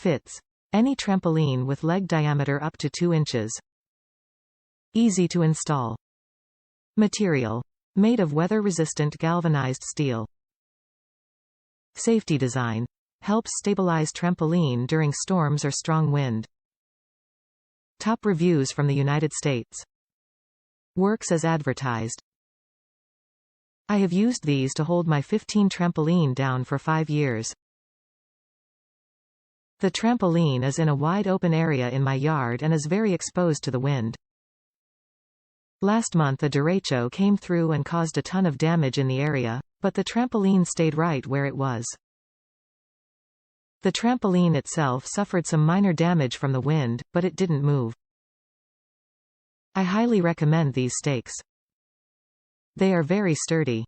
Fits any trampoline with leg diameter up to 2 inches. Easy to install. Material: made of weather-resistant galvanized steel. Safety design: helps stabilize trampoline during storms or strong wind. Top reviews from the United States. Works as advertised. I have used these to hold my 15 trampoline down for 5 years. The trampoline is in a wide open area in my yard and is very exposed to the wind. Last month a derecho came through and caused a ton of damage in the area, but the trampoline stayed right where it was. The trampoline itself suffered some minor damage from the wind, but it didn't move. I highly recommend these stakes. They are very sturdy.